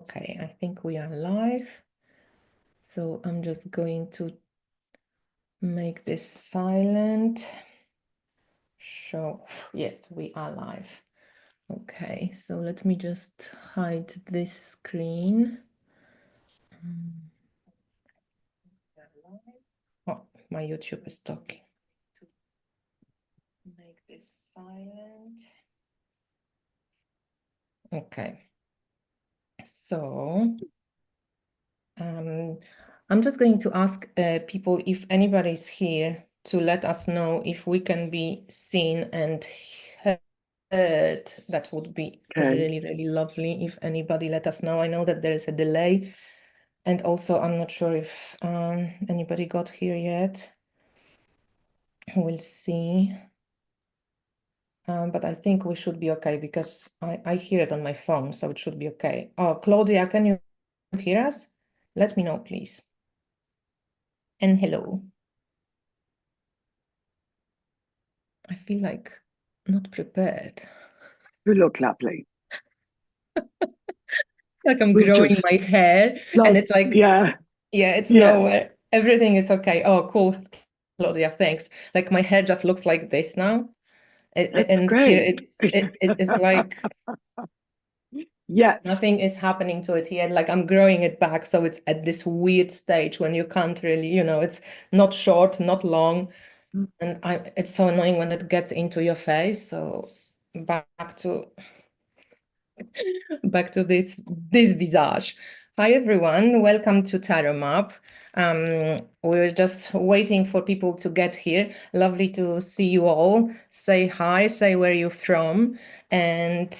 Okay, I think we are live. So I'm just going to make this silent. Show, yes, we are live. Okay, so let me just hide this screen. Oh, my YouTube is talking. Make this silent. Okay. So I'm just going to ask people if anybody's here to let us know if we can be seen and heard. That would be really, really lovely if anybody let us know. I know that there is a delay, and also I'm not sure if anybody got here yet. We'll see. But I think we should be okay because I hear it on my phone, so it should be okay. Oh, Claudia, can you hear us? Let me know, please. And hello. I feel like not prepared. You look lovely. Like I'm We growing just my hair and love, it's like, yeah, yeah, it's yes. nowhere. Everything is okay. Oh, cool, Claudia, thanks. Like my hair just looks like this now. That's And here great. it's like Yes. nothing is happening to it yet. Like I'm growing it back. So it's at this weird stage when you can't really, it's not short, not long. And it's so annoying when it gets into your face. So back to back to this visage. Hi everyone, welcome to Tarot Map. We're just waiting for people to get here. Lovely to see you all. Say hi, say where you're from. And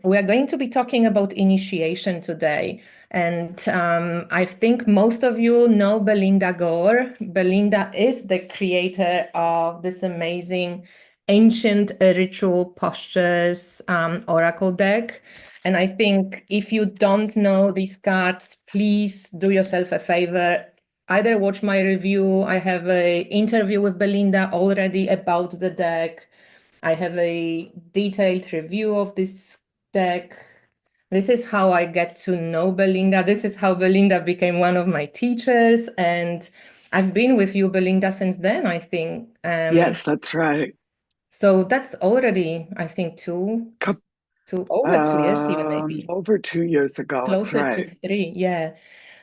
we are going to be talking about initiation today. And I think most of you know Belinda Gore. Belinda is the creator of this amazing ancient ritual postures oracle deck. And I think if you don't know these cards, please do yourself a favor. Either watch my review. I have an interview with Belinda already about the deck. I have a detailed review of this deck. This is how I get to know Belinda. This is how Belinda became one of my teachers. And I've been with you, Belinda, since then, I think. Yes, that's right. So that's already, I think, over 2 years, even maybe Over 2 years ago, that's closer to right. 3. Yeah.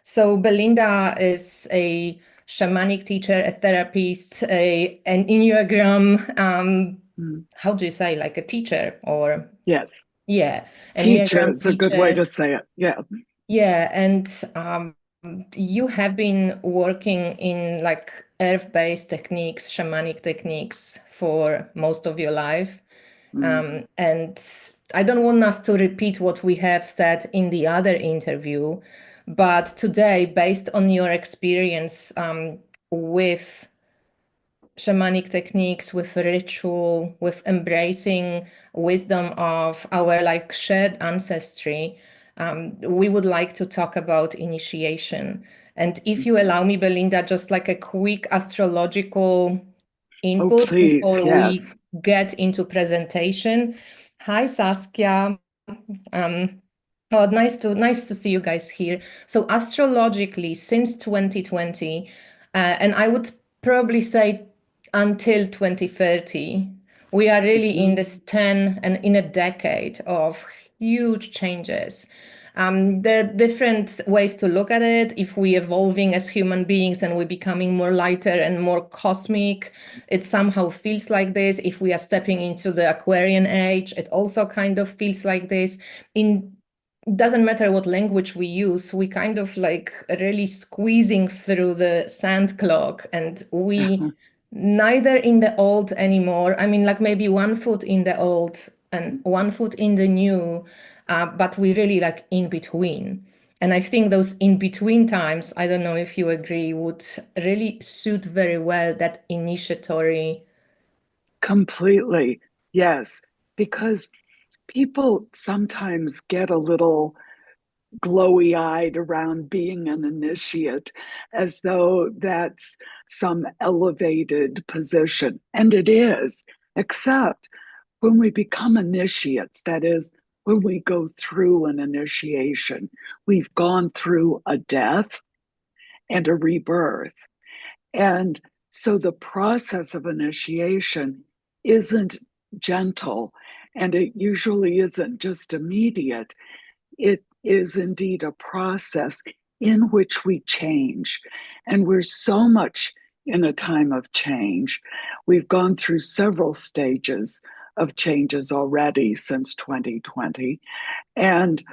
So Belinda is a shamanic teacher, a therapist, an Enneagram, Mm. how do you say, like a teacher or, Yes. yeah, Teacher Enneagram is a good way teacher. to say it. Yeah. Yeah. And you have been working in like earth-based techniques, shamanic techniques for most of your life. Mm. And I don't want us to repeat what we have said in the other interview, but today, based on your experience with shamanic techniques, with ritual, with embracing wisdom of our like shared ancestry, we would like to talk about initiation. And if you allow me, Belinda, just like a quick astrological Oh, input please. before we Yes. get into presentation. Hi, Saskia. Um, oh, nice to see you guys here. So astrologically, since 2020, and I would probably say until 2030, we are really in Mhm. this 10 and in a decade of huge changes. There are different ways to look at it. If we evolving as human beings and we're becoming more lighter and more cosmic, it somehow feels like this. If we are stepping into the Aquarian age, it also kind of feels like this. In doesn't matter what language we use, we kind of like really squeezing through the sand clock, and we neither in the old anymore. I mean, like maybe 1 foot in the old and 1 foot in the new, but we really like in between. And I think those in between times, I don't know if you agree, would really suit very well that initiatory. Completely. Yes. Because people sometimes get a little glowy eyed around being an initiate as though that's some elevated position. And it is, except when we become initiates, that is, when we go through an initiation. We've gone through a death and a rebirth. And so the process of initiation isn't gentle, and it usually isn't just immediate. It is indeed a process in which we change. And we're so much in a time of change. We've gone through several stages of changes already since 2020. And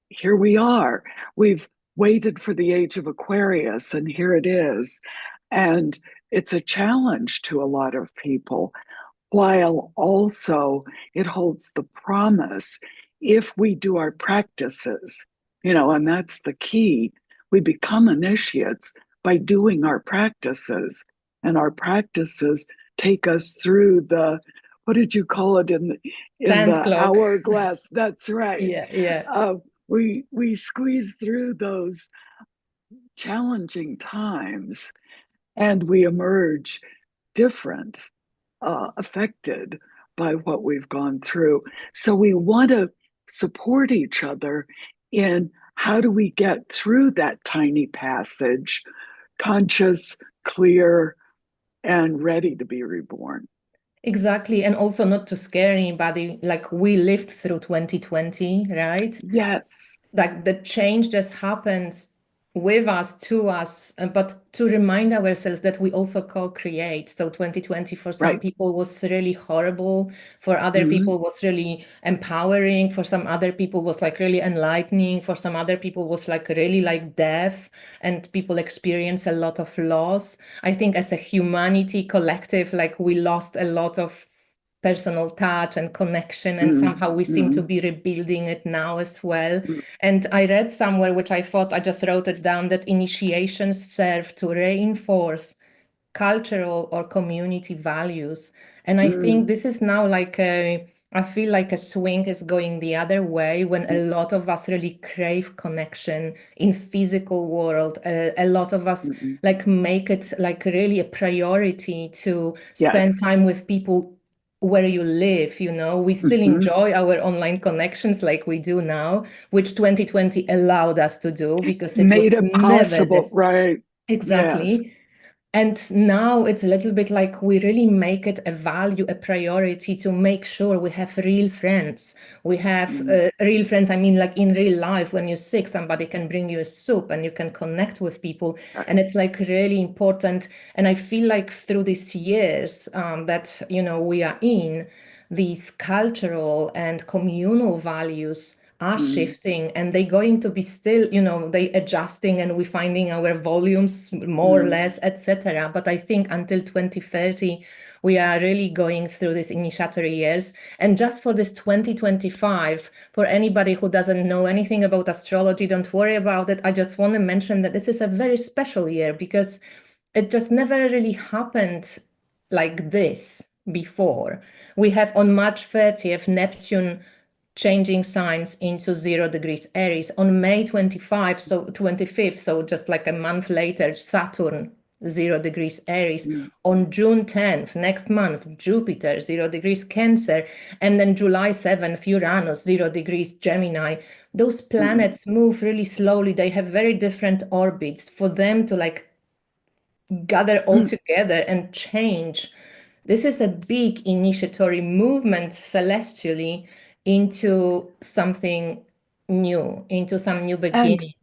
here we are. We've waited for the age of Aquarius, and here it is. And it's a challenge to a lot of people, while also it holds the promise if we do our practices, and that's the key. We become initiates by doing our practices, and our practices take us through the, what did you call it in Sand the clock. hourglass? That's right. Yeah, yeah. Uh, we squeeze through those challenging times, and we emerge different, affected by what we've gone through. So we want to support each other in how do we get through that tiny passage, conscious, clear, and ready to be reborn. Exactly. And also not to scare anybody, like we lived through 2020, right? Yes, Like the change just happens with us, to us, but to remind ourselves that we also co-create. So 2020 for some right. people was really horrible, for other Mm-hmm. people was really empowering, for some other people was like really enlightening, for some other people was like really like death, and people experience a lot of loss. I think as a humanity collective, like we lost a lot of personal touch and connection, and somehow we seem to Mm-hmm. be rebuilding it now as well. Mm-hmm. And I read somewhere, which I thought, I just wrote it down, that initiations serve to reinforce cultural or community values. And I think this is now like I feel like a swing is going the other way, when a lot of us really crave connection in physical world. A lot of us Mm-hmm. like make it like really a priority to spend Yes. time with people where you live. We still Mm-hmm. enjoy our online connections like we do now, which 2020 allowed us to do because it Made was it never possible, this. right? Yes. Exactly. And now it's a little bit like we really make it a value, a priority to make sure we have real friends. We have Mm-hmm. real friends. I mean, like in real life, when you're sick, somebody can bring you a soup and you can connect with people. Right. And it's like really important. And I feel like through these years that, we are in, these cultural and communal values are Mm-hmm. shifting, and they're going to be still, they adjusting, and we're finding our volumes more or Mm-hmm. less, etc. But I think until 2030 we are really going through these initiatory years. And just for this 2025, for anybody who doesn't know anything about astrology, don't worry about it. I just want to mention that this is a very special year because it just never really happened like this before. We have on March 30th Neptune changing signs into 0 degrees Aries. On May 25th, so just like a month later, Saturn 0 degrees Aries. Mm-hmm. On June 10th, next month, Jupiter 0 degrees Cancer. And then July 7th, Uranus 0 degrees Gemini. Those Mm-hmm. planets move really slowly. They have very different orbits. For them to like gather all together and change. This is a big initiatory movement celestially into something new, into some new And beginning.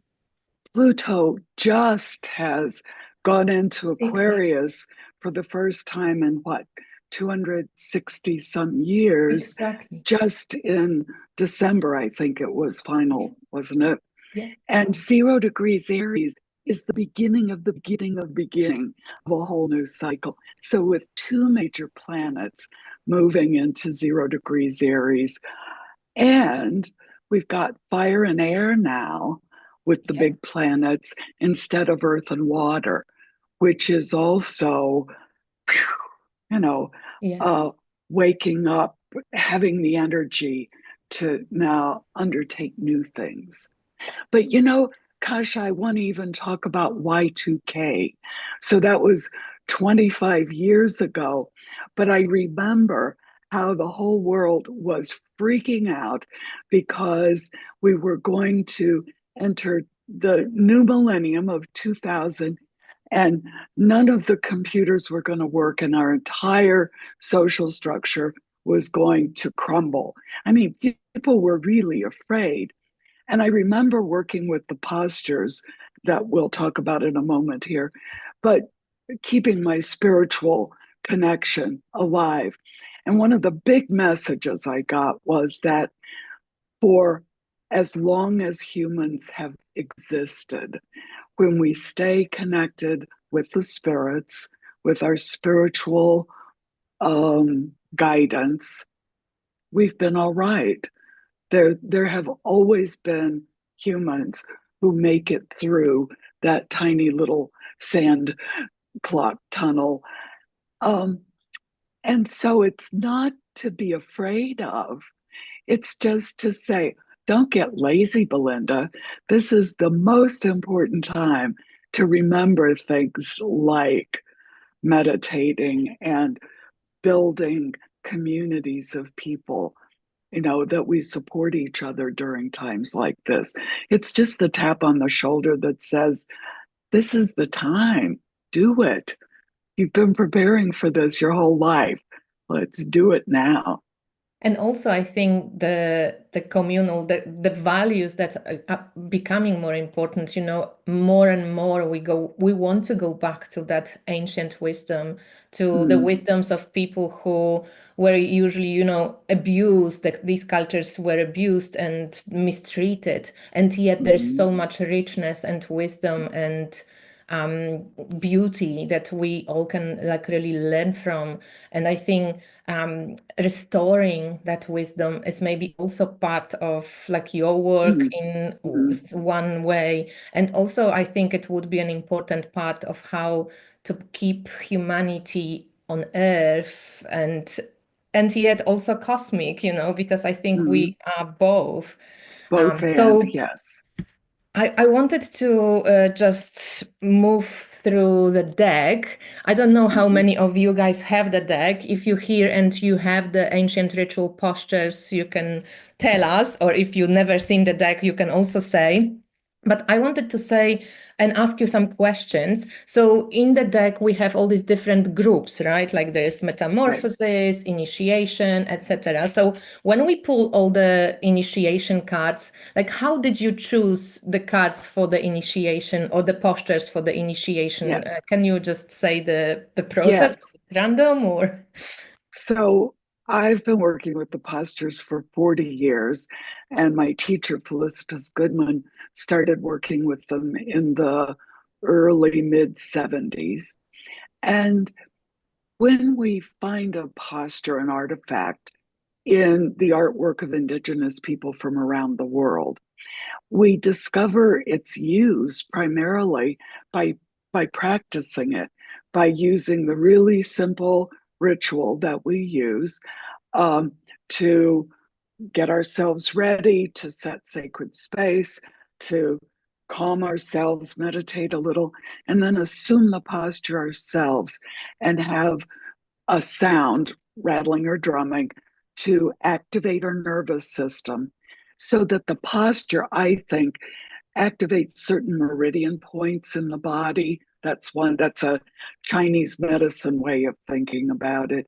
Pluto just has gone into Exactly. Aquarius for the first time in what, 260 some years, Exactly. just in December, I think it was Yeah. final, wasn't it? Yeah. And 0 degrees Aries is the beginning of the beginning of beginning of a whole new cycle. So, with two major planets moving into 0 degrees Aries, and we've got fire and air now with the Yeah. big planets instead of earth and water, which is also, you know, Yeah. uh, waking up, having the energy to now undertake new things. But Kasha, I want to even talk about Y2K. So that was 25 years ago. But I remember how the whole world was freaking out because we were going to enter the new millennium of 2000, and none of the computers were going to work, and our entire social structure was going to crumble. I mean, people were really afraid. And I remember working with the postures that we'll talk about in a moment here, but keeping my spiritual connection alive. And one of the big messages I got was that for as long as humans have existed, when we stay connected with the spirits, with our spiritual guidance, we've been all right. There have always been humans who make it through that tiny little sand clock tunnel. Um, and so it's not to be afraid of. It's just to say, don't get lazy, Belinda. This is the most important time to remember things like meditating and building communities of people, that we support each other during times like this. It's just the tap on the shoulder that says, this is the time. Do it. You've been preparing for this your whole life. Let's do it now. And also, I think the communal, the values that are becoming more important, more and more we want to go back to that ancient wisdom, to the Mm, wisdoms of people who were usually, abused, that these cultures were abused and mistreated. And yet there's mm, so much richness and wisdom and beauty that we all can like really learn from. And I think restoring that wisdom is maybe also part of like your work mm, in mm, one way. And also, I think it would be an important part of how to keep humanity on Earth and yet also cosmic, because I think mm. we are both. Both and So yes. I wanted to just move through the deck. I don't know how Mm-hmm. many of you guys have the deck. If you're here and you have the ancient ritual postures, you can tell us, or if you've never seen the deck, you can also say. But I wanted to say and ask you some questions. So in the deck, we have all these different groups, right? Like there's Right. metamorphosis, initiation, etc. So when we pull all the initiation cards, like how did you choose the cards for the initiation or the postures for the initiation? Yes. Can you just say the process? Yes. Random or? So I've been working with the postures for 40 years, and my teacher, Felicitas Goodman, started working with them in the early mid 70s. And when we find a posture, an artifact in the artwork of Indigenous people from around the world, we discover its use primarily by practicing it, by using the really simple ritual that we use um, to get ourselves ready, to set sacred space, to calm ourselves, meditate a little, and then assume the posture ourselves and have a sound, rattling or drumming, to activate our nervous system so that the posture, I think, activates certain meridian points in the body. That's a Chinese medicine way of thinking about it.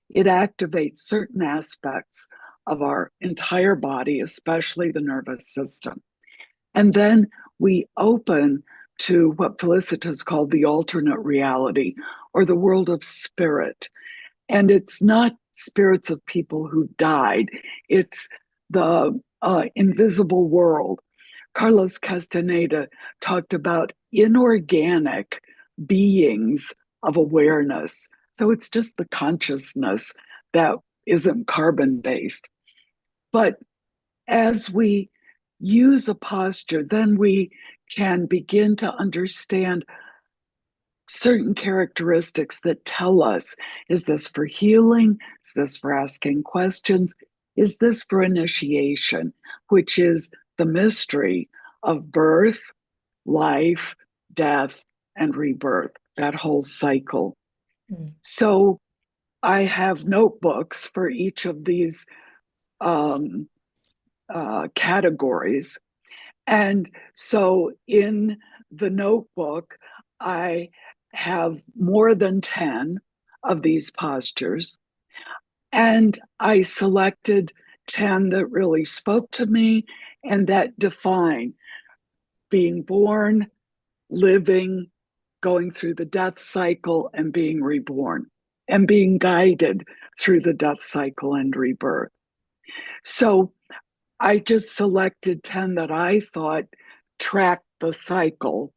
It activates certain aspects of our entire body, especially the nervous system. And then we open to what Felicitas called the alternate reality or the world of spirit. And it's not spirits of people who died, it's the invisible world. Carlos Castaneda talked about inorganic beings of awareness. So it's just the consciousness that isn't carbon based. But as we use a posture, then we can begin to understand certain characteristics that tell us, is this for healing? Is this for asking questions? Is this for initiation, which is the mystery of birth, life, death, and rebirth, that whole cycle. Mm. So I have notebooks for each of these um, categories. And so in the notebook, I have more than 10 of these postures. And I selected 10 that really spoke to me and that define being born, living, going through the death cycle, and being reborn, and being guided through the death cycle and rebirth. So I just selected 10 that I thought tracked the cycle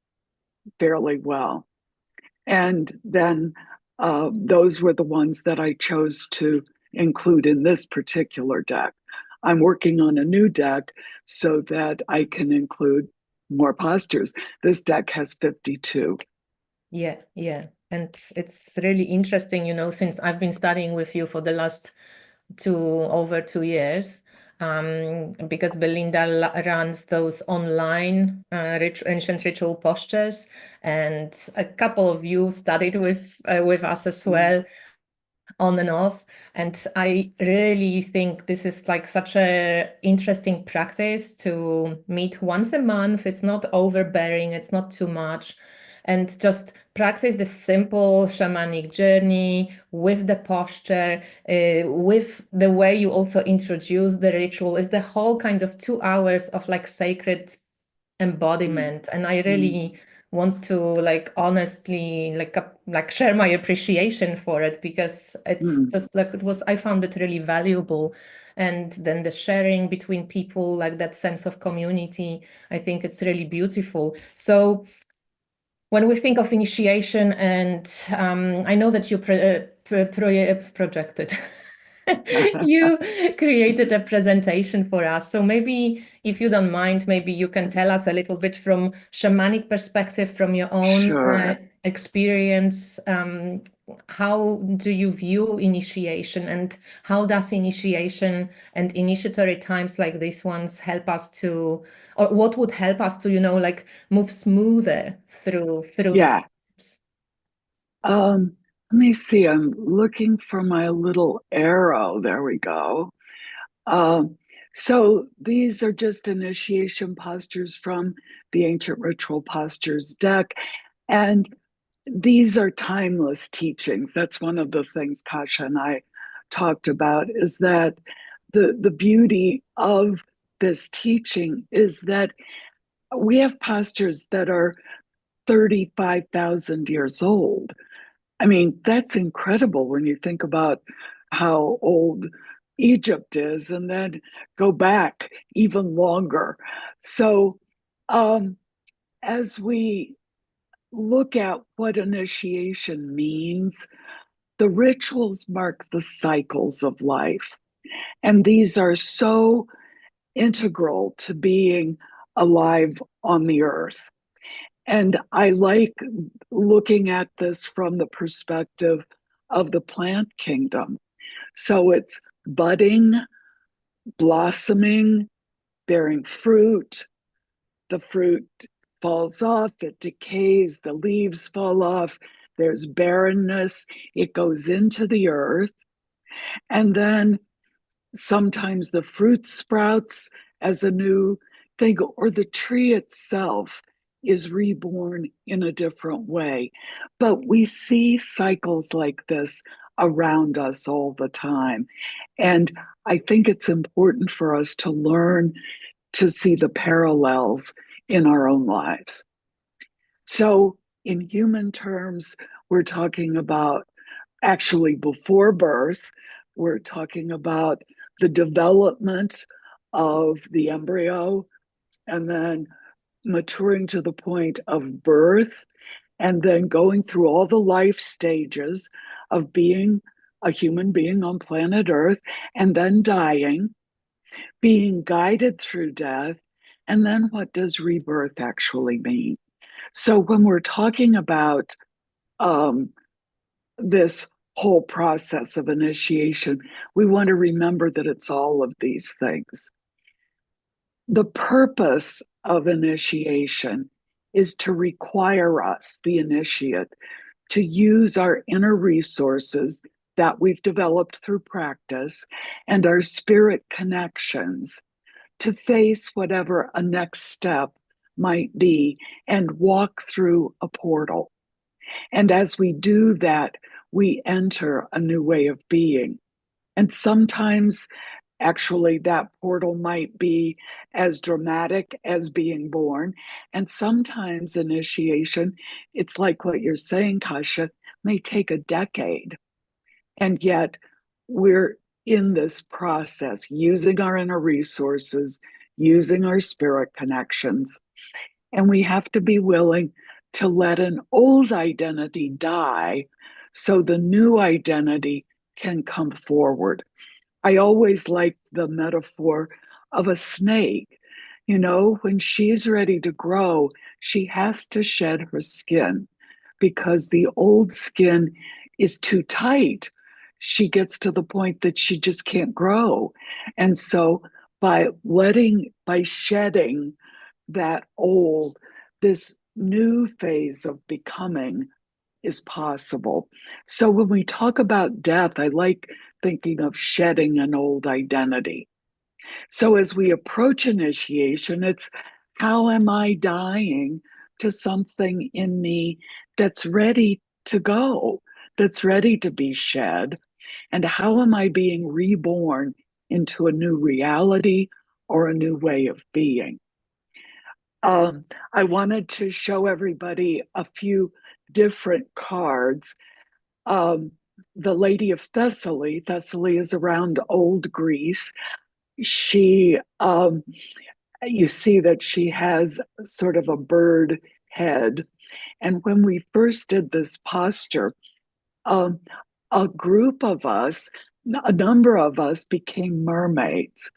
fairly well. And then those were the ones that I chose to include in this particular deck. I'm working on a new deck so that I can include more postures. This deck has 52. Yeah, yeah. And it's really interesting, since I've been studying with you for the last over 2 years, because Belinda runs those online ancient ritual postures, and a couple of you studied with us as well, on and off. And I really think this is like such a interesting practice to meet once a month. It's not overbearing, it's not too much. And just practice the simple shamanic journey with the posture, with the way you also introduce the ritual. Is the whole kind of 2 hours of like sacred embodiment. And I Mm-hmm. really want to like honestly like share my appreciation for it, because it's Mm-hmm. just like I found it really valuable. And then the sharing between people, like that sense of community, I think it's really beautiful. So when we think of initiation, and I know that you projected, you created a presentation for us. So maybe, if you don't mind, maybe you can tell us a little bit from shamanic perspective, from your own Sure. experience. How do you view initiation, and how does initiation and initiatory times like these ones help us to, or what would help us to, like move smoother through these Yeah. times? Let me see. I'm looking for my little arrow. There we go. Um, so these are just initiation postures from the Ancient Ritual Postures deck. And these are timeless teachings. That's one of the things Kasha and I talked about, is that the beauty of this teaching is that we have postures that are 35,000 years old. I mean, that's incredible when you think about how old Egypt is and then go back even longer. So, um, as we look at what initiation means, the rituals mark the cycles of life. And these are so integral to being alive on the earth. And I like looking at this from the perspective of the plant kingdom. So it's budding, blossoming, bearing fruit. The fruit falls off, it decays, the leaves fall off, there's barrenness, it goes into the earth. And then sometimes the fruit sprouts as a new thing, or the tree itself is reborn in a different way. But we see cycles like this around us all the time. And I think it's important for us to learn to see the parallels in our own lives. So, in human terms, we're talking about actually before birth, we're talking about the development of the embryo and then maturing to the point of birth and then going through all the life stages of being a human being on planet Earth and then dying, being guided through death. And then what does rebirth actually mean? So when we're talking about um, this whole process of initiation, we want to remember that it's all of these things. The purpose of initiation is to require us, the initiate, to use our inner resources that we've developed through practice and our spirit connections to face whatever a next step might be and walk through a portal. And as we do that, we enter a new way of being. And sometimes, actually, that portal might be as dramatic as being born. And sometimes initiation, it's like what you're saying, Kasha, may take a decade. And yet we're in this process using our inner resources, using our spirit connections. And we have to be willing to let an old identity die so the new identity can come forward. I always like the metaphor of a snake. You know, when she's ready to grow, she has to shed her skin because the old skin is too tight. She gets to the point that she just can't grow. And so by shedding that old, this new phase of becoming is possible. So when we talk about death, I like thinking of shedding an old identity. So as we approach initiation, it's how am I dying to something in me that's ready to go, that's ready to be shed? And how am I being reborn into a new reality or a new way of being? I wanted to show everybody a few different cards. Um, the Lady of Thessaly, Thessaly is around Old Greece. She, you see that she has sort of a bird head. And when we first did this posture, um, a group of us, a number of us became mermaids.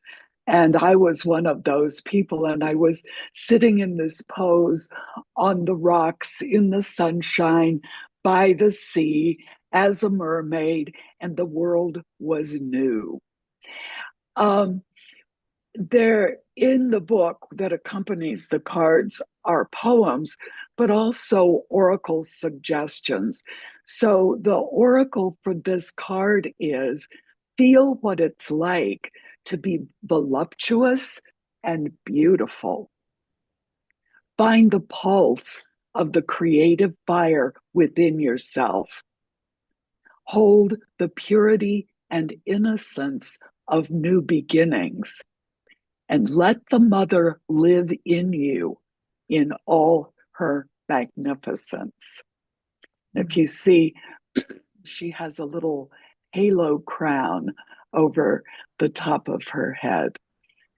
And I was one of those people, and I was sitting in this pose on the rocks in the sunshine by the sea as a mermaid, and the world was new. Um, there in the book that accompanies the cards are poems, but also oracle suggestions. So the oracle for this card is feel what it's like to be voluptuous and beautiful. Find the pulse of the creative fire within yourself. Hold the purity and innocence of new beginnings, and let the mother live in you in all her magnificence. If you see, she has a little halo crown over the top of her head.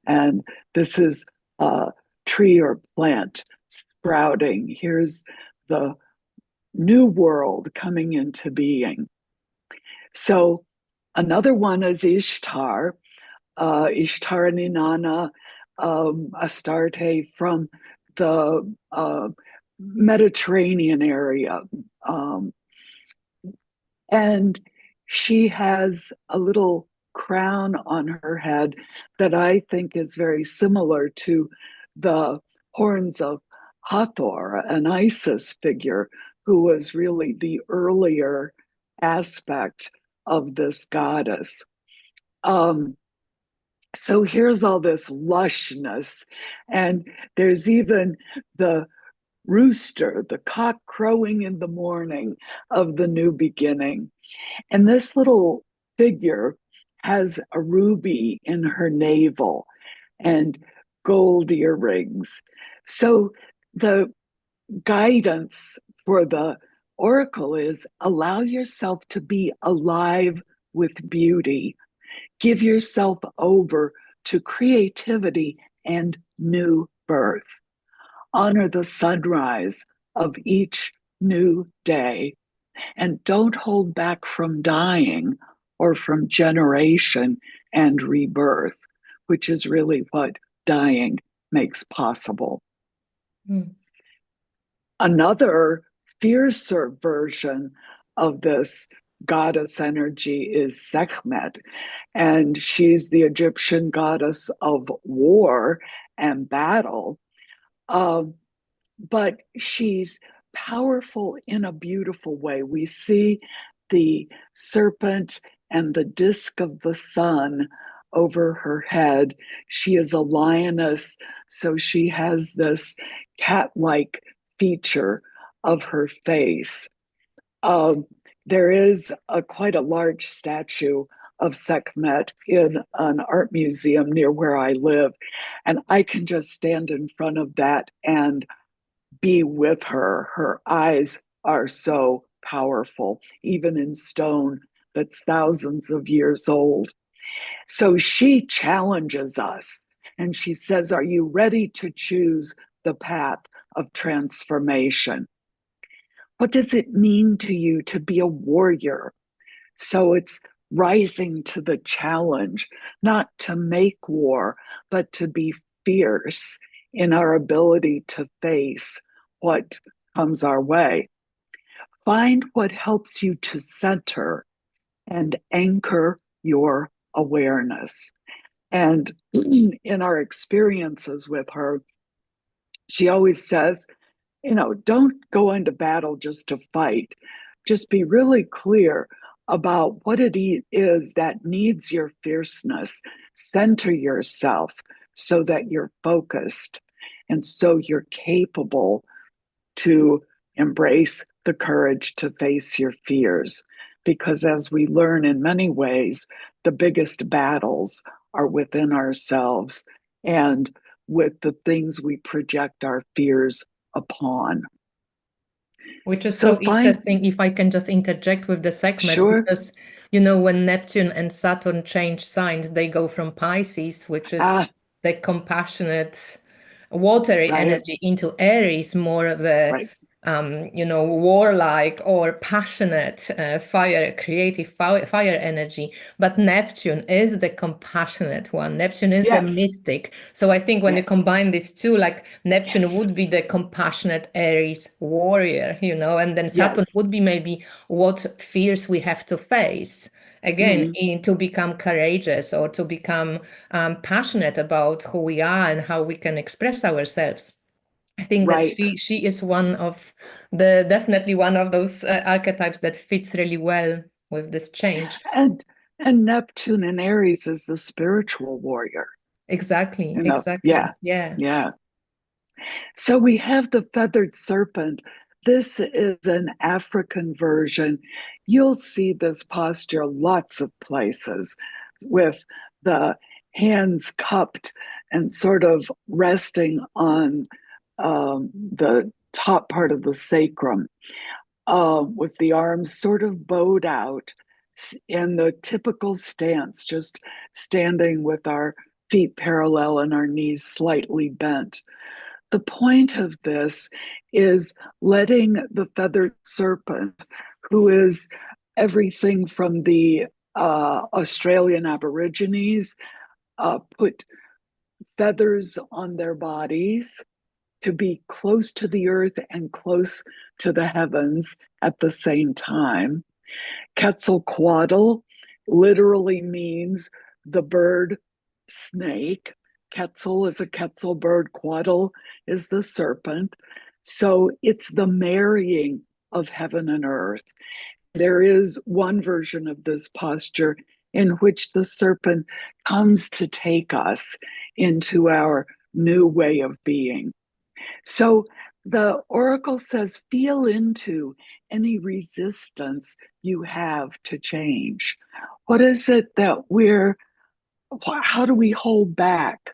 And this is a tree or plant sprouting. Here's the new world coming into being. So another one is Ishtar, Ishtar and Inanna, Astarte from the Mediterranean area. Um, and she has a little crown on her head that I think is very similar to the horns of Hathor, an Isis figure who was really the earlier aspect of this goddess. Um, so here's all this lushness, and there's even the rooster, the cock crowing in the morning of the new beginning. And this little figure has a ruby in her navel and gold earrings. So the guidance for the oracle is allow yourself to be alive with beauty. Give yourself over to creativity and new birth. Honor the sunrise of each new day, and don't hold back from dying or from generation and rebirth, which is really what dying makes possible. Mm. Another fiercer version of this goddess energy is Sekhmet, and she's the Egyptian goddess of war and battle. But she's powerful in a beautiful way. We see the serpent and the disk of the sun over her head. She is a lioness, so she has this cat-like feature of her face. Um, there is quite a large statue of Sekhmet in an art museum near where I live, and I can just stand in front of that and be with her. Her eyes are so powerful, even in stone that's thousands of years old. So she challenges us and she says, are you ready to choose the path of transformation? What does it mean to you to be a warrior? So it's rising to the challenge, not to make war, but to be fierce in our ability to face what comes our way. Find what helps you to center and anchor your awareness. And in our experiences with her, she always says, don't go into battle just to fight. Just be really clear about what it is that needs your fierceness. Center yourself so that you're focused and so you're capable to embrace the courage to face your fears. Because as we learn in many ways, the biggest battles are within ourselves and with the things we project our fears upon. Which is So so find, interesting, if I can just interject with the segment, sure, because when Neptune and Saturn change signs, they go from Pisces, which is ah, the compassionate, watery right, energy, into Aries, more the right, warlike or passionate, fire, creative fire energy. But Neptune is the compassionate one. Neptune is the yes, mystic. So I think when you yes, combine these two, like Neptune yes, would be the compassionate Aries warrior, and then Saturn yes, would be maybe what fears we have to face. Again, mm, to become courageous or to become passionate about who we are and how we can express ourselves. I think that right. she is definitely one of those archetypes that fits really well with this change. And and Neptune in Aries is the spiritual warrior, Exactly, yeah, exactly. Yeah. yeah. So we have the feathered serpent. This is an African version. You'll see this posture lots of places with the hands cupped and sort of resting on the top part of the sacrum, with the arms sort of bowed out in the typical stance, just standing with our feet parallel and our knees slightly bent. The point of this is letting the feathered serpent, who is everything from the Australian Aborigines, put feathers on their bodies to be close to the earth and close to the heavens at the same time. Quetzalcoatl literally means the bird snake. Quetzal is a Quetzal bird, Coatl is the serpent. So it's the marrying of heaven and earth. There is one version of this posture in which the serpent comes to take us into our new way of being. So the oracle says, feel into any resistance you have to change. What is it that how do we hold back?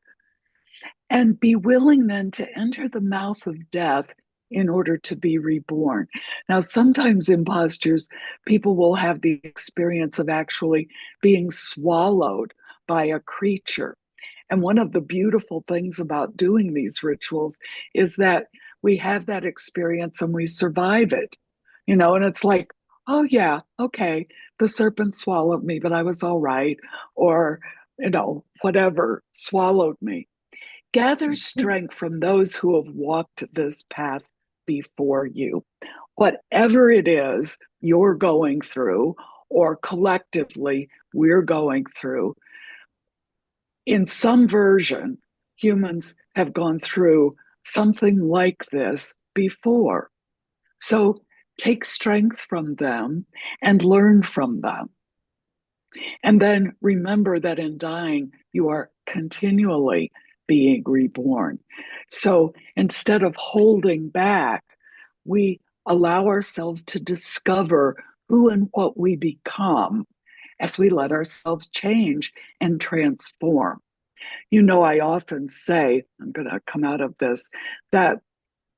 And be willing then to enter the mouth of death in order to be reborn. Now, sometimes impostures, people will have the experience of actually being swallowed by a creature. And one of the beautiful things about doing these rituals is that we have that experience and we survive it, and it's like, oh, yeah, okay, the serpent swallowed me, but I was all right. Or, whatever swallowed me. Gather strength from those who have walked this path before you. Whatever it is you're going through, or collectively we're going through, in some version, humans have gone through something like this before. So take strength from them and learn from them. And then remember that in dying, you are continually being reborn. So instead of holding back, we allow ourselves to discover who and what we become as we let ourselves change and transform. You know, I often say, I'm going to come out of this, that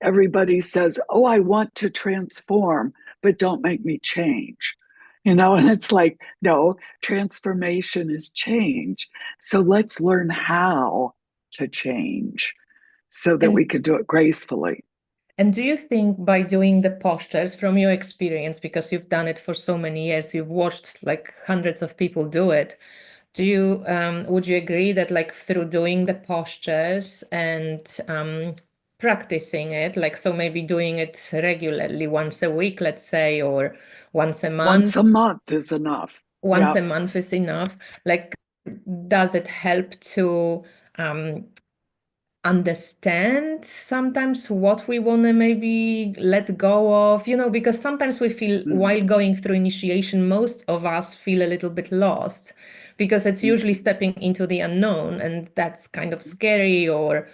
everybody says, oh, I want to transform, but don't make me change. You know, and it's like, no, transformation is change. So let's learn how to change so that we And can do it gracefully. and do you think by doing the postures from your experience, because you've done it for so many years, you've watched like hundreds of people do it, do you would you agree that like through doing the postures and practicing it, like so maybe doing it regularly once a week, let's say, or once a Once month, a month is enough. once Yeah. a month is enough? Like, does it help to um, understand sometimes what we want to maybe let go of, because sometimes we feel Mm, while going through initiation, most of us feel a little bit lost because it's mm, usually stepping into the unknown, and that's kind of scary, or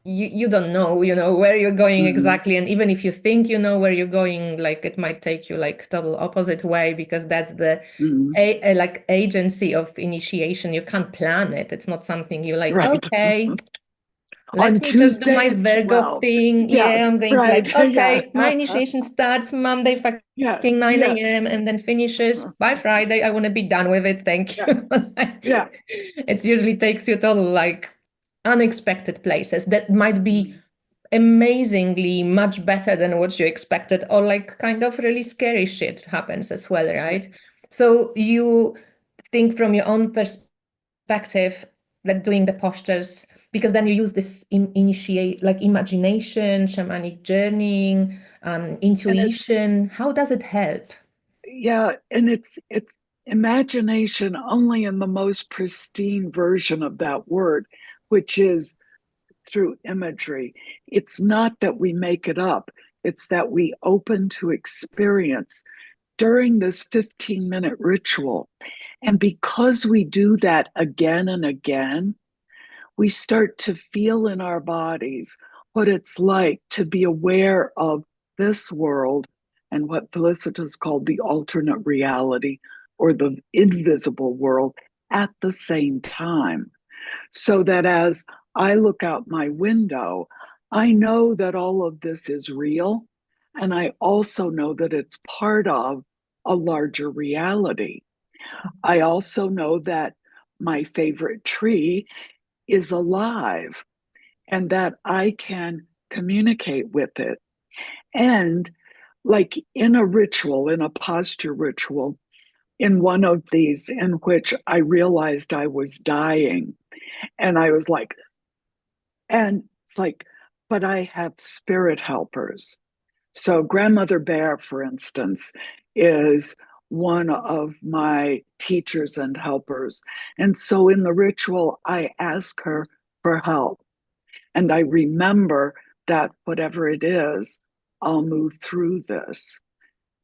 you don't know, where you're going mm, exactly. And even if you think you know where you're going, like it might take you like total opposite way, because that's the mm. like agency of initiation. You can't plan it. It's not something you like, Right. okay, On let me just do Tuesday my at Virgo 12. thing. Yeah, Yeah, I'm going to right. like, Yeah. okay, my initiation starts Monday Yeah. fucking 9 Yeah. a.m. and then finishes by Friday. I want to be done with it. Thank Yeah. you. Yeah. Like, it usually takes you to like unexpected places that might be Mm, amazingly much better than what you expected, or like kind of really scary shit happens as well, right? yes. So you think from your own perspective that doing the postures, because then you use this initiate like imagination, shamanic journeying, And it's intuition. How does it help? yeah, and it's imagination only in the most pristine version of that word, which is through imagery. It's not that we make it up, it's that we open to experience during this 15-minute ritual. And because we do that again and again, we start to feel in our bodies what it's like to be aware of this world and what Felicitas called the alternate reality or the invisible world at the same time. So that as I look out my window, I know that all of this is real. And I also know that it's part of a larger reality. I also know that my favorite tree is alive and that I can communicate with it. And like in a ritual, in a posture ritual, in one of these in which I realized I was dying, and I was like, and it's like, but I have spirit helpers. So, Grandmother Bear, for instance, is one of my teachers and helpers. And so, in the ritual, I ask her for help. And I remember that whatever it is, I'll move through this.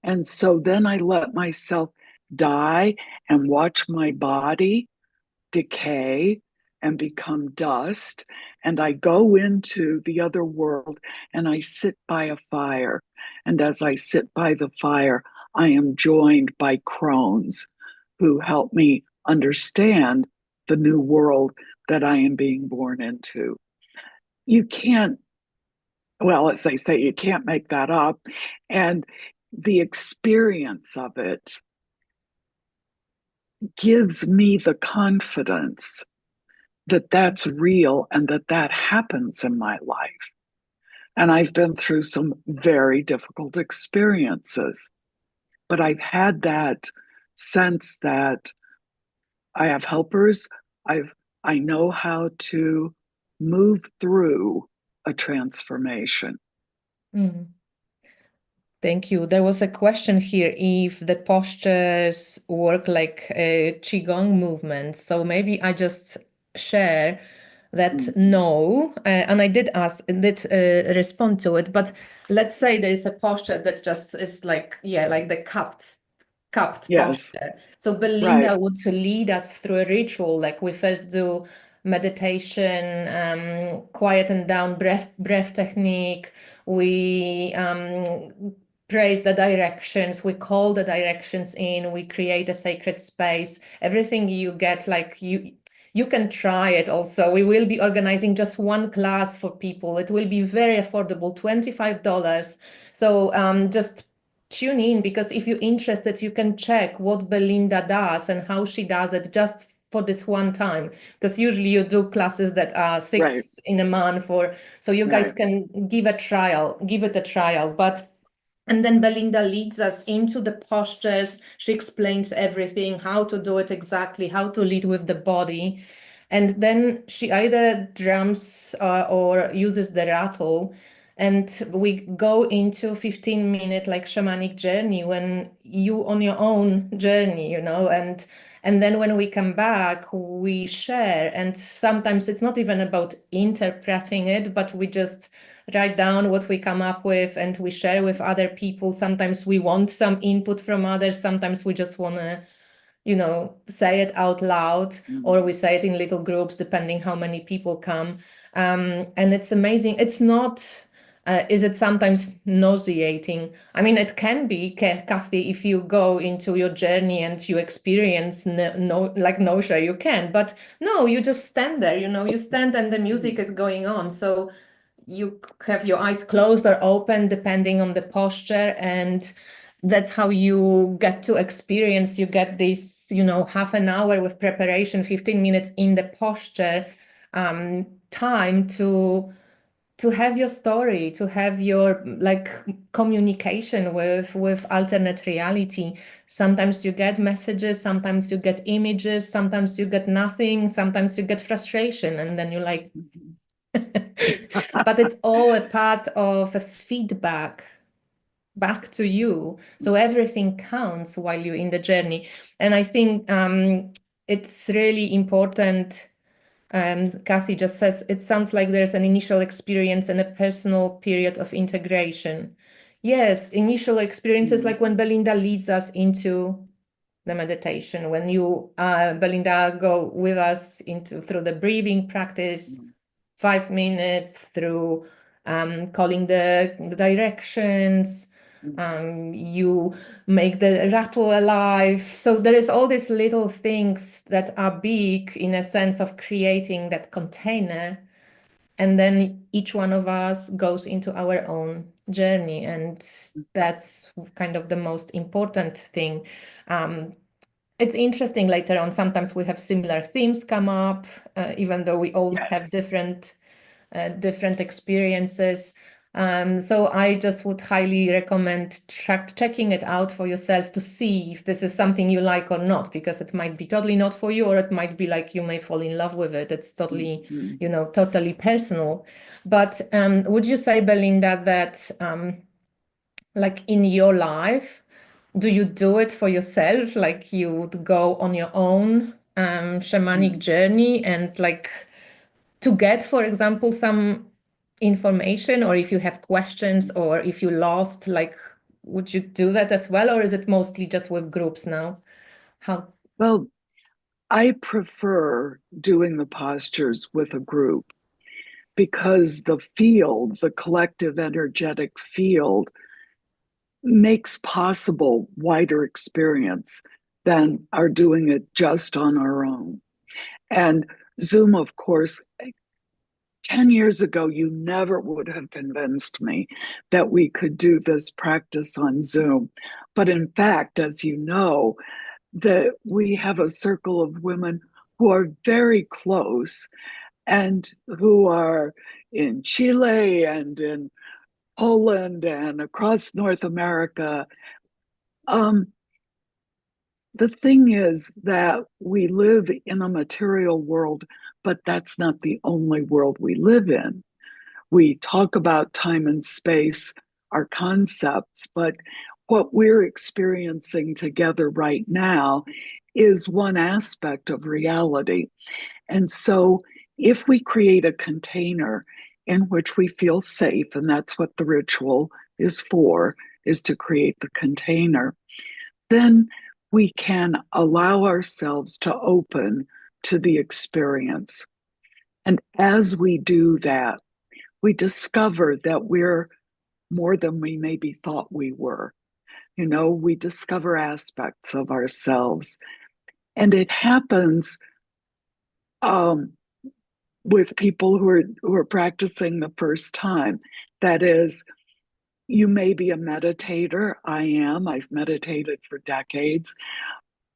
And so then I let myself die and watch my body decay and become dust. And I go into the other world and I sit by a fire. And as I sit by the fire, I am joined by crones who help me understand the new world that I am being born into. You can't, well, as they say, you can't make that up. And the experience of it gives me the confidence that that's real and that that happens in my life. And I've been through some very difficult experiences, but I've had that sense that I have helpers. I know how to move through a transformation. Mm. Thank you. There was a question here if the postures work like Qigong movements. So maybe I just share. that Mhm. no, and I did respond to it, but let's say there is a posture that just is like, yeah, like the cupped Yes, posture. So right, Belinda would lead us through a ritual, like we first do meditation, quieten down breath technique. We praise the directions, we call the directions in, we create a sacred space. Everything you get, like you can try it also. We will be organizing just one class for people. It will be very affordable, $25. So just tune in, because if you're interested, you can check what Belinda does and how she does it just for this one time. Because usually you do classes that are right, six in a month, or so you guys right. can give it a trial. But and then Belinda leads us into the postures. She explains everything, how to do it exactly, how to lead with the body. And then she either drums or uses the rattle. And we go into 15-minute like shamanic journey when you on your own journey, and then when we come back, we share. And sometimes it's not even about interpreting it, but we just write down what we come up with and we share with other people. Sometimes we want some input from others. Sometimes we just want to, say it out loud, or we Mhm. say it in little groups, depending how many people come. And it's amazing. It's not. Is it sometimes nauseating? I mean, it can be, Kathy, if you go into your journey and you experience like nausea, you can. But no, you just stand there, you stand and the music is going on. So you have your eyes closed or open depending on the posture, and that's how you get to experience. You get this, half an hour with preparation, 15 minutes in the posture, time to have your story, to have your like communication with alternate reality. Sometimes you get messages, sometimes you get images, sometimes you get nothing, sometimes you get frustration, and then you're like, Mhm. but it's all a part of a feedback back to you. So everything counts while you're in the journey. And I think it's really important. Kathy just says, it sounds like there's an initial experience and a personal period of integration. Yes, initial experiences like when Mhm. Belinda leads us into the meditation, when you, Belinda, go with us into through the breathing practice, 5 minutes through calling the directions. Mhm. You make the rattle alive. So there is all these little things that are big in a sense of creating that container. And then each one of us goes into our own journey. And that's kind of the most important thing. Um, it's interesting later on. Sometimes we have similar themes come up, even though we all have Yes. different experiences. So I just would highly recommend checking it out for yourself to see if this is something you like or not, because it might be totally not for you, or it might be like you may fall in love with it. It's totally, Mhm. totally personal. But would you say, Belinda, that like in your life, do you do it for yourself? Like you would go on your own shamanic Mhm. journey and like to get, for example, some information, or if you have questions, or if you lost, like, would you do that as well? Or is it mostly just with groups now? How? Well, I prefer doing the postures with a group because the field, the collective energetic field, makes possible wider experience than our doing it just on our own. And Zoom, of course, 10 years ago, you never would have convinced me that we could do this practice on Zoom. But in fact, as you know, that we have a circle of women who are very close and who are in Chile and in Poland and across North America. Um, the thing is that we live in a material world, but that's not the only world we live in. We talk about time and space, our concepts, but what we're experiencing together right now is one aspect of reality. And so if we create a container in which we feel safe, and that's what the ritual is for, is to create the container, then we can allow ourselves to open to the experience. And as we do that, we discover that we're more than we maybe thought we were. You know, we discover aspects of ourselves. And it happens um, with people who are practicing the first time. That is, you may be a meditator. I am. I've meditated for decades.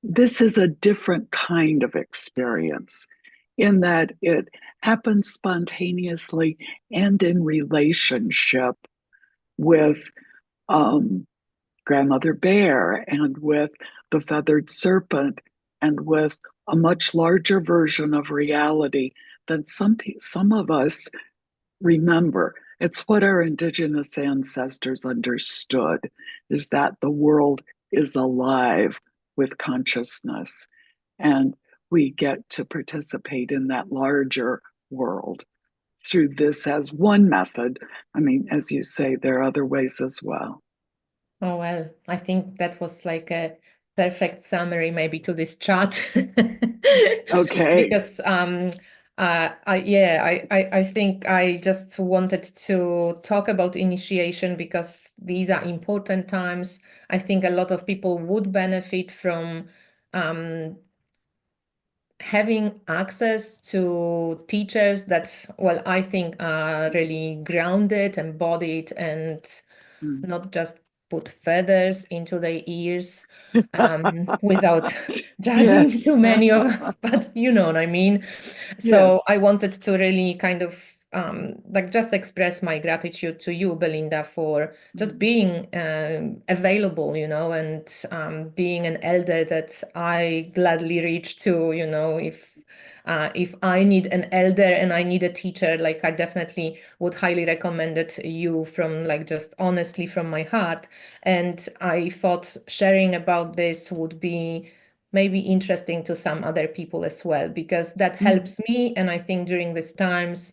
This is a different kind of experience in that it happens spontaneously and in relationship with um, Grandmother Bear and with the feathered serpent and with a much larger version of reality than some of us remember. It's what our indigenous ancestors understood, is that the world is alive with consciousness, and we get to participate in that larger world through this as one method. I mean, as you say, there are other ways as well. Oh, well, I think that was like a perfect summary maybe to this chat. Okay. Because I think I just wanted to talk about initiation because these are important times. I think a lot of people would benefit from um, having access to teachers that, well, I think are really grounded, embodied, and Mm. not just put feathers into their ears without judging Yes. too many of us, but you know what I mean. So Yes. I wanted to really kind of like just express my gratitude to you, Belinda, for just Mm. being available, you know, and being an elder that I gladly reach to, you know, if I need an elder and I need a teacher, like I definitely would highly recommend it you from like just honestly from my heart. And I thought sharing about this would be maybe interesting to some other people as well, because that Mm. helps me. And I think during these times,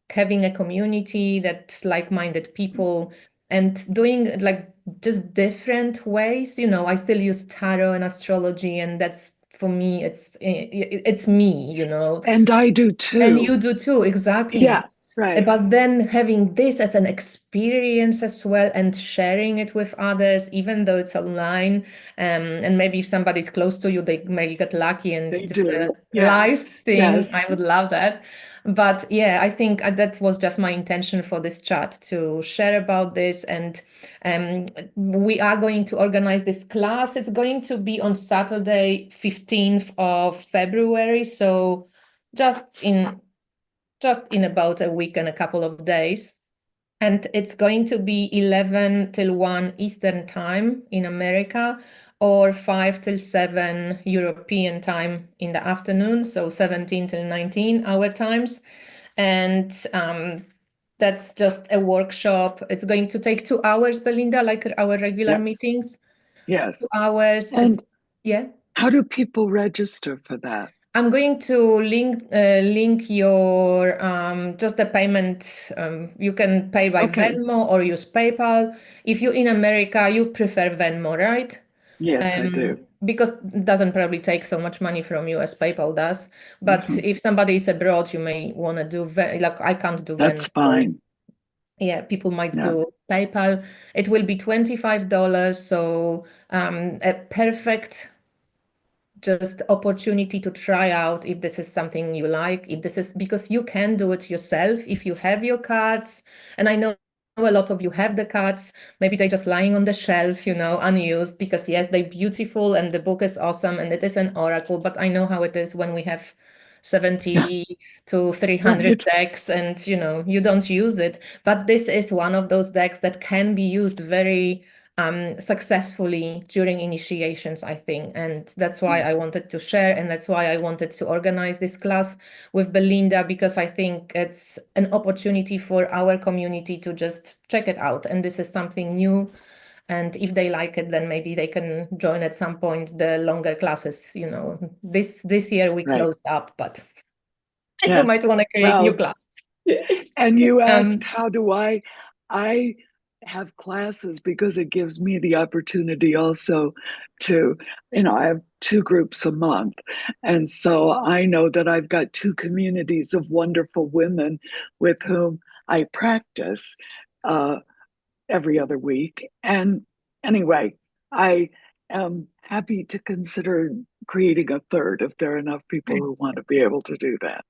having a community that's like-minded people and doing like just different ways, you know, I still use tarot and astrology, and that's for me, it's me, you know, And I do and too. you do too, exactly. Yeah, right. But then having this as an experience as well and sharing it with others, even though it's online, and maybe if somebody's close to you, they may get lucky and They do do. a Yeah. live thing. Yes. I would love that. But yeah, I think that was just my intention for this chat to share about this. And we are going to organize this class. It's going to be on Saturday, 15th of February. So just in about a week and a couple of days. And it's going to be 11 till 1 Eastern time in America, or 5 till 7 European time in the afternoon. So 17 till 19 our times. And that's just a workshop. It's going to take 2 hours, Belinda, like our regular Yes. meetings. Yes. 2 hours. It's, And yeah. how do people register for that? I'm going to link your just the payment. You can pay by Okay. Venmo or use PayPal. If you're in America, you prefer Venmo, right? Yes, I do. Because it doesn't probably take so much money from you as PayPal does. But Hmm. if somebody is abroad, you may want to do like I can't do Venmo, That's so fine. yeah, people might Yeah. do PayPal. It will be $25, so a perfect just opportunity to try out if this is something you like, if this is because you can do it yourself if you have your cards. And I know a lot of you have the cards, maybe they're just lying on the shelf, you know, unused, because yes, they're beautiful and the book is awesome and it is an oracle, but I know how it is when we have 70 to 300 Right. decks and you know you don't use it. But this is one of those decks that can be used very successfully during initiations, I think. And that's why I wanted to share, and that's why I wanted to organize this class with Belinda, because I think it's an opportunity for our community to just check it out. And this is something new. And if they like it, then maybe they can join at some point the longer classes. You know, this year we Right. closed up, but You Yeah. might want to create new Well, classes. and you asked, Um, how do I have classes because it gives me the opportunity also to, I have two groups a month. And so I know that I've got two communities of wonderful women with whom I practice uh, every other week. And anyway, I am happy to consider creating a third if there are enough people who want to be able to do that.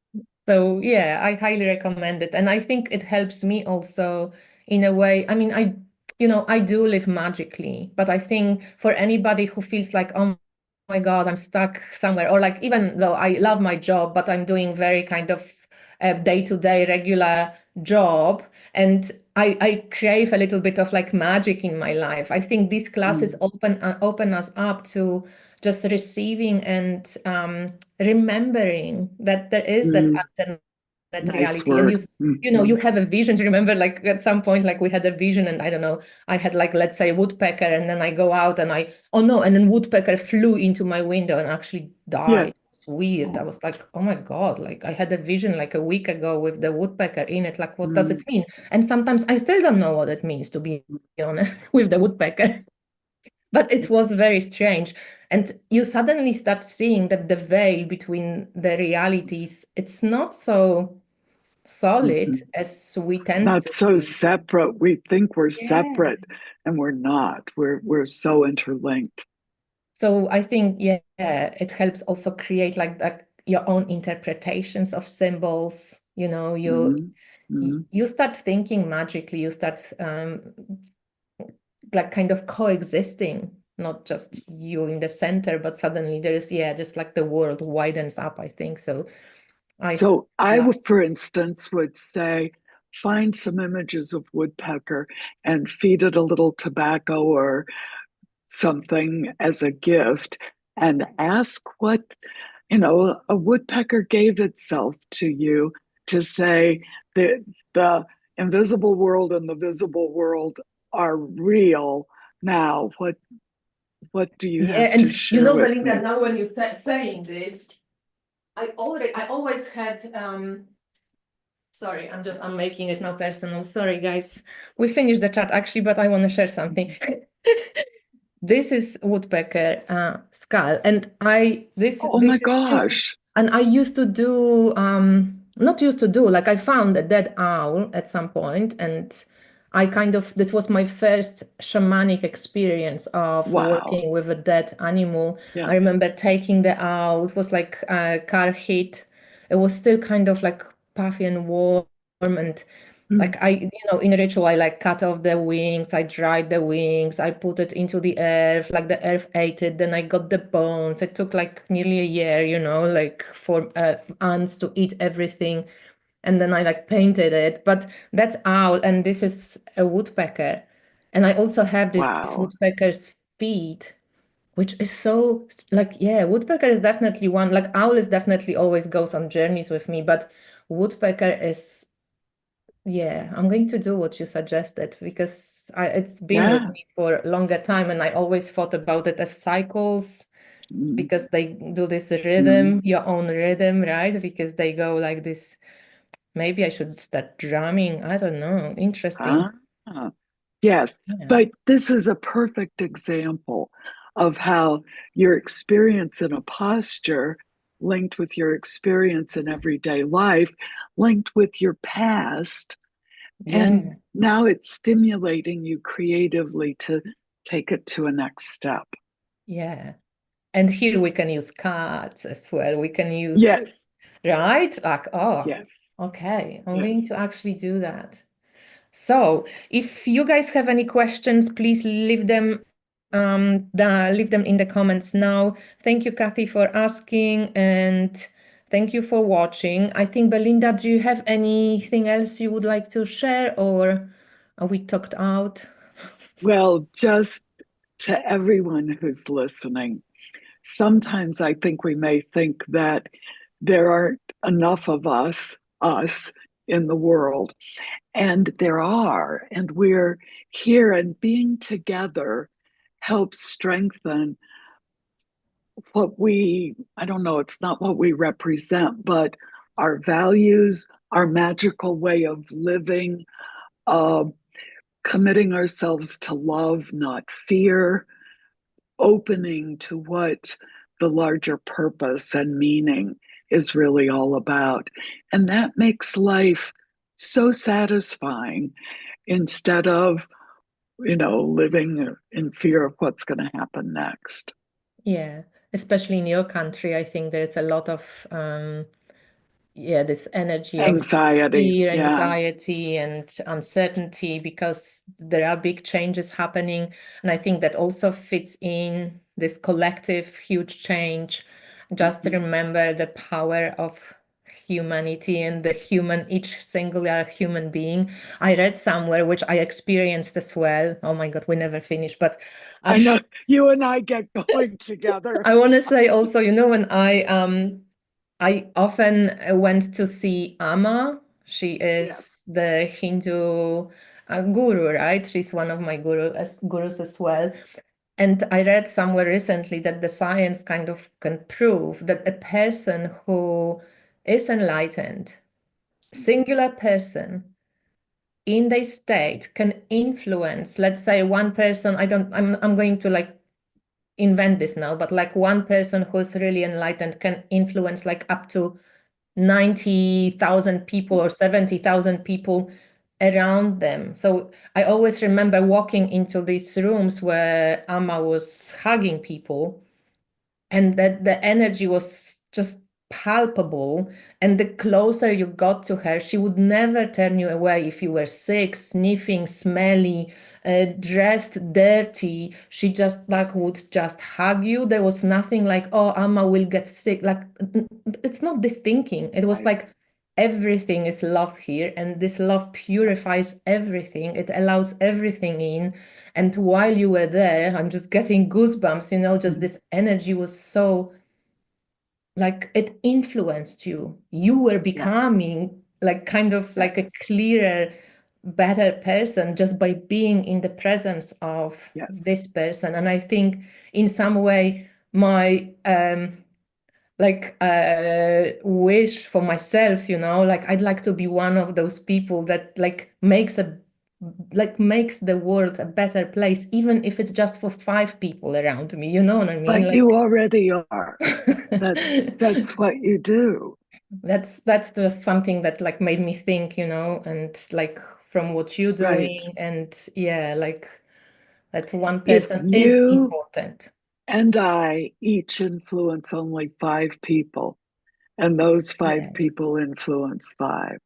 So yeah, I highly recommend it. And I think it helps me also in a way. I mean, I do live magically, but I think for anybody who feels like, oh my God, I'm stuck somewhere, or like even though I love my job, but I'm doing very kind of a day-to-day regular job, and I crave a little bit of like magic in my life. I think these classes Mm, open us up to just receiving and remembering that there is that mm, alternate nice reality. And word. you Mhm. have a vision. Do you remember like at some point, like we had a vision, and I don't know, I had like, let's say, woodpecker, and then I go out and oh no, and then woodpecker flew into my window and actually Yeah. died. It's weird. I Oh, was like, oh my God, like I had a vision like a week ago with the woodpecker in it. Like, what does mm, it mean? And sometimes I still don't know what it means, to be honest, with the woodpecker. But it was very strange. And you suddenly start seeing that the veil between the realities, it's not so solid mhm. as we tend Not to so think. separate. We think we're Yeah. separate and we're not. We're so interlinked. So I think, yeah, it helps also create like that your own interpretations of symbols. Mhm, mhm. You start thinking magically, you start like kind of coexisting, not just you in the center, but suddenly there's, yeah, just like the world widens up, I think. So I So I love. would, for instance, would say, find some images of woodpecker and feed it a little tobacco or something as a gift and ask what, a woodpecker gave itself to you to say that the invisible world and the visible world are real now. What do you Yeah, have to and share with Belinda, me? now when you're saying this, I always had sorry, I'm making it now personal. Sorry, guys. We finished the chat actually, but I want to share something. This is woodpecker skull, and Oh my this is too. gosh. And I used to do not used to do, like I found a dead owl at some point, and I kind of, this was my first shamanic experience of Wow. working with a dead animal. I Yes. remember taking the owl. It was like a car hit. It was still kind of like puffy and warm, and Mm. like in ritual, I like cut off the wings, I dried the wings, I put it into the earth, like the earth ate it, then I got the bones. It took like nearly a year, like for ants to eat everything. And then I like painted it. But that's owl, and this is a woodpecker. And I also have this Wow. woodpecker's feet, which is so like, yeah, woodpecker is definitely one, like owl is definitely always goes on journeys with me, but woodpecker is, yeah, I'm going to do what you suggested because it's been with Yeah. me for a longer time, and I always thought about it as cycles Mm. because they do this Mm. rhythm, your own rhythm, right? Because they go like this. Maybe I should start drumming. I don't know. Interesting. Ah. Yes. Yeah. But this is a perfect example of how your experience in a posture linked with your experience in everyday life, linked with your past. And Yeah. now it's stimulating you creatively to take it to a next step. Yeah. And here we can use cards as well. We can use, Yes. right? Like, oh, Yes. okay. I'm going Yes. to actually do that. So, if you guys have any questions, please leave them in the comments now. Thank you, Kathy, for asking, and thank you for watching. I think, Belinda, do you have anything else you would like to share, or are we talked out? Well, just to everyone who's listening, sometimes I think we may think that there aren't enough of us in the world. And there are, and we're here, and being together helps strengthen what I don't know, it's not what we represent, but our values, our magical way of living, uh, committing ourselves to love, not fear, opening to what the larger purpose and meaning is really all about. And that makes life so satisfying instead of, living in fear of what's going to happen next. Yeah, especially in your country, I think there's a lot of yeah, this energy of Anxiety. fear, Yeah. anxiety, and uncertainty because there are big changes happening. And I think that also fits in this collective huge change. Just to Mhm. remember the power of humanity and the human, each singular human being. I read somewhere, which I experienced as well. Oh my God, we never finish, but I know as you and I get going together. I want to say also, when I often went to see Amma. She Yes. is the Hindu guru, right? She's one of my gurus as well. And I read somewhere recently that the science kind of can prove that a person who is enlightened, singular person in their state can influence, let's say one person, I'm going to like invent this now, but like one person who's really enlightened can influence like up to 90,000 people or 70,000 people around them. So I always remember walking into these rooms where Amma was hugging people, and that the energy was just palpable. And the closer you got to her, she would never turn you away if you were sick, sniffing, smelly, dressed dirty. She just like would just hug you. There was nothing like, oh, Amma will get sick. Like, it's not this thinking. It was Right. like everything is love here, and this love Yes. purifies everything. It allows everything in. And while you were there, I'm just getting goosebumps, just Mhm. this energy was so like it influenced you. You were Yes. becoming like kind of like a Yes. clearer, better person just by being in the presence of Yes. this person. And I think in some way, my like wish for myself, like I'd like to be one of those people that makes the world a better place, even if it's just for 5 people around me, you know what I mean? But you Like already are. That's what you do. that's just something that like made me think, and like from what you're Right. doing, and yeah, like that one If person is you important. and I each influence only 5 people, and those five Yeah. people influence five.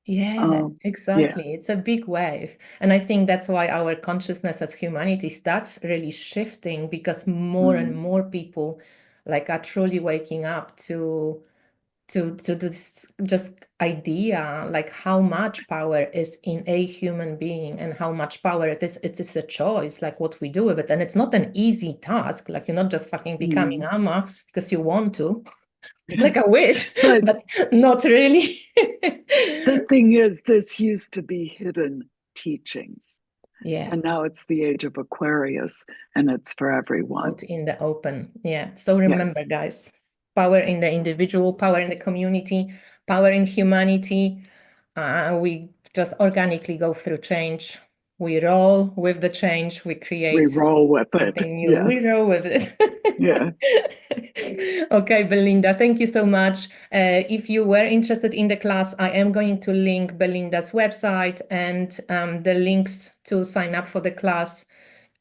Yeah, Um, yeah. exactly. It's a big wave. And I think that's why our consciousness as humanity starts really shifting because more and Mm. more people like are truly waking up to this just idea like how much power is in a human being and how much power it is a choice, like what we do with it. And it's not an easy task. Like you're not just fucking becoming Mm. Amma because you want to. Like I wish, But but not really. the thing is, this used to be hidden teachings, Yeah, and now it's the age of Aquarius, and it's for everyone. out in the open. Yeah. So remember, Yes, guys, power in the individual, power in the community, power in humanity. We just organically go through change. We roll with the change. We we create roll with it. something new. We Yes, roll with it. yeah, Okay, Belinda, thank you so much. If you were interested in the class, I am going to link Belinda's website and the links to sign up for the class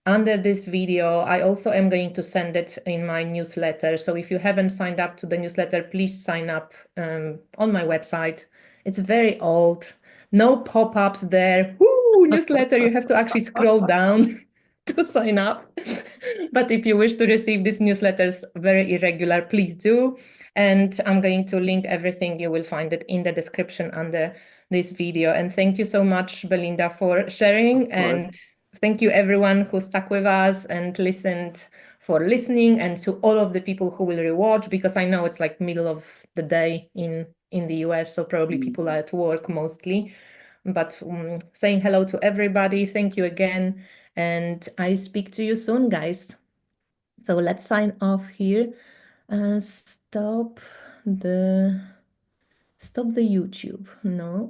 under this video. I also am going to send it in my newsletter. So if you haven't signed up to the newsletter, please sign up on my website. It's very old. No pop-ups there. Woo, newsletter. You have to actually scroll down to sign up. But if you wish to receive these newsletters very irregular, please do. And I'm going to link everything. You will find it in the description under this video. And thank you so much, Belinda, for of sharing. course. And thank you everyone who stuck with us and listened for listening, and to all of the people who will rewatch, because I know it's like middle of the day in the US, so probably people are Mhm. at work mostly. But saying hello to everybody, thank you again, and I speak to you soon, guys. So let's sign off here. Stop the Stop the YouTube. No.